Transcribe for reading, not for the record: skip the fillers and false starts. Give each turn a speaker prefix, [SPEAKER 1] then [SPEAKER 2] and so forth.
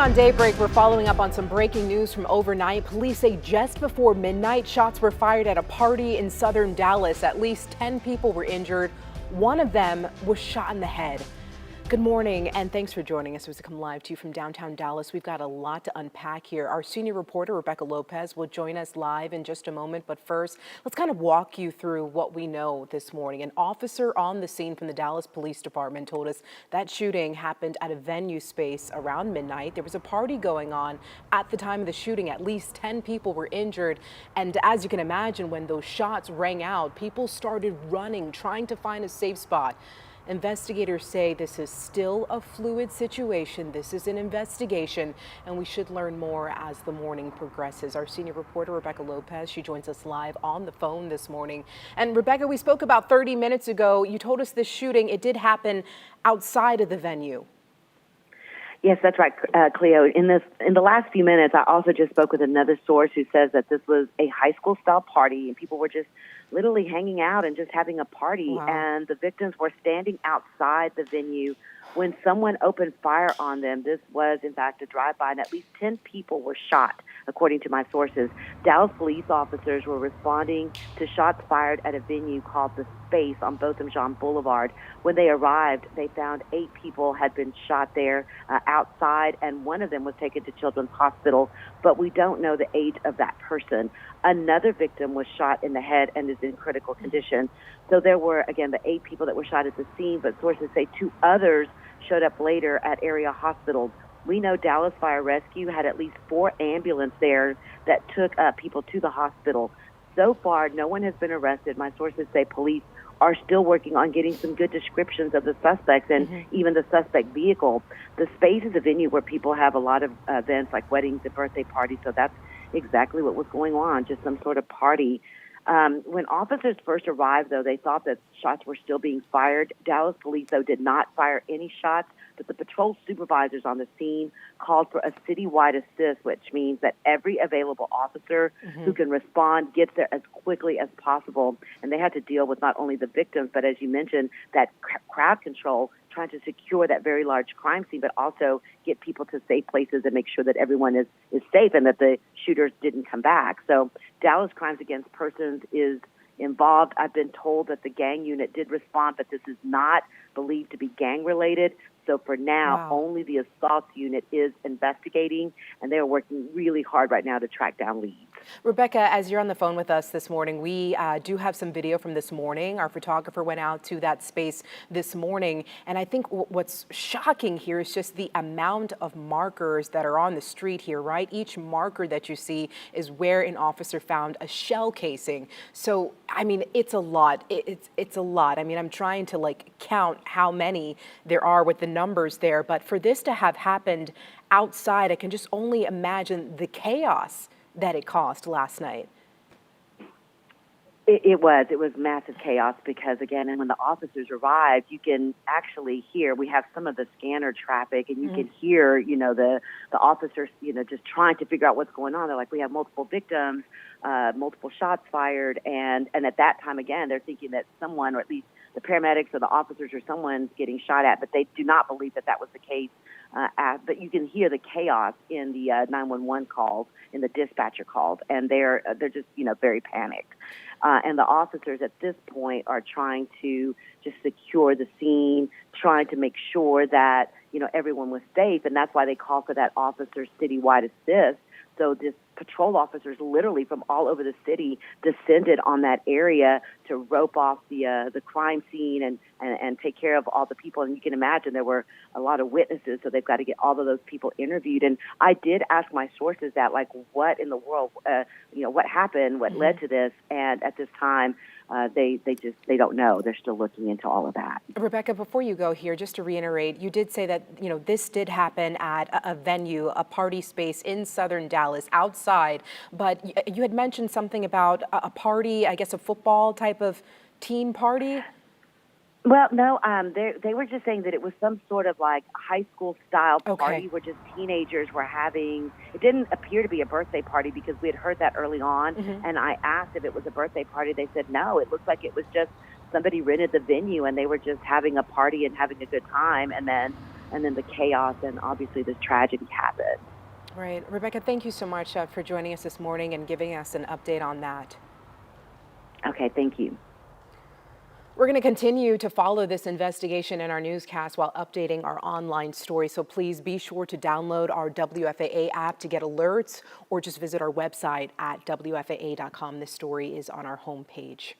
[SPEAKER 1] On Daybreak, we're following up on some breaking news from overnight. Police say just before midnight, shots were fired at a party in southern Dallas. At least 10 people were injured. One of them was shot in the head. Good morning, and thanks for joining us as we come live to you from downtown Dallas. We've got a lot to unpack here. Our senior reporter, Rebecca Lopez, will join us live in just a moment. But first, let's kind of walk you through what we know this morning. An officer on the scene from the Dallas Police Department told us that shooting happened at a venue space around midnight. There was a party going on at the time of the shooting. At least 10 people were injured. And as you can imagine, when those shots rang out, people started running, trying to find a safe spot. Investigators say this is still a fluid situation. This is an investigation, and we should learn more as the morning progresses. Our senior reporter, Rebecca Lopez, she joins us live on the phone this morning. And Rebecca, we spoke about 30 minutes ago. You told us this shooting, it did happen outside of the venue.
[SPEAKER 2] Yes, that's right, Cleo. In the last few minutes, I also just spoke with another source who says that this was a high school style party and people were just literally hanging out and just having a party.
[SPEAKER 1] Wow.
[SPEAKER 2] And the victims were standing outside the venue when someone opened fire on them. This was, in fact, a drive-by, and at least 10 people were shot, according to my sources. Dallas police officers were responding to shots fired at a venue called The Space on Botham Jean Boulevard. When they arrived, they found 8 people had been shot there outside, and one of them was taken to Children's Hospital, but we don't know the age of that person. Another victim was shot in the head and is in critical condition. So there were, again, the 8 people that were shot at the scene, but sources say 2 others showed up later at area hospitals. We know Dallas Fire Rescue had at least 4 ambulances there that took people to the hospital. So far, no one has been arrested. My sources say police are still working on getting some good descriptions of the suspects and even the suspect vehicle. The Space is a venue where people have a lot of events like weddings and birthday parties, so that's exactly what was going on, just some sort of party. When officers first arrived, though, they thought that shots were still being fired. Dallas police, though, did not fire any shots, but the patrol supervisors on the scene called for a citywide assist, which means that every available officer who can respond gets there as quickly as possible. And they had to deal with not only the victims, but as you mentioned, that crowd control, trying to secure that very large crime scene, but also get people to safe places and make sure that everyone is safe and that the shooters didn't come back. So Dallas Crimes Against Persons is involved. I've been told that the gang unit did respond, but this is not believed to be gang-related. So for now, only the assault unit is investigating, and they are working really hard right now to track down leads.
[SPEAKER 1] Rebecca, as you're on the phone with us this morning, we do have some video from this morning. Our photographer went out to that space this morning, and I think what's shocking here is just the amount of markers that are on the street here, right? Each marker that you see is where an officer found a shell casing. So, I mean, it's a lot. It's a lot. I mean, I'm trying to count how many there are with the numbers there, but for this to have happened outside, I can just only imagine the chaos that it caused last night.
[SPEAKER 2] It was massive chaos because, again, and when the officers arrived, you can actually hear, we have some of the scanner traffic, and you can hear, the officers, just trying to figure out what's going on. They're like, we have multiple victims, multiple shots fired, and at that time, again, they're thinking that someone, or at least the paramedics or the officers or someone's getting shot at, but they do not believe that was the case. But you can hear the chaos in the 911 calls, in the dispatcher calls, and they're just very panicked. And the officers at this point are trying to just secure the scene, trying to make sure that everyone was safe, and that's why they call for that officer citywide assist. So this patrol officers literally from all over the city descended on that area to rope off the crime scene and take care of all the people. And you can imagine there were a lot of witnesses, so they've got to get all of those people interviewed. And I did ask my sources that, what in the world, what happened, what led to this? And at this time, they don't know. They're still looking into all of that.
[SPEAKER 1] Rebecca, before you go here, just to reiterate, you did say that, this did happen at a venue, a party space in southern Dallas, outside, but you had mentioned something about a party, I guess a football type of teen party?
[SPEAKER 2] Well, no, they were just saying that it was some sort of high school style party where just teenagers were having, it didn't appear to be a birthday party because we had heard that early on. And I asked if it was a birthday party. They said, no, it looked like it was just somebody rented the venue and they were just having a party and having a good time. And then and then the chaos and obviously this tragedy happened.
[SPEAKER 1] Right. Rebecca, thank you so much for joining us this morning and giving us an update on that.
[SPEAKER 2] Okay, thank you.
[SPEAKER 1] We're going to continue to follow this investigation in our newscast while updating our online story. So please be sure to download our WFAA app to get alerts, or just visit our website at WFAA.com. This story is on our homepage.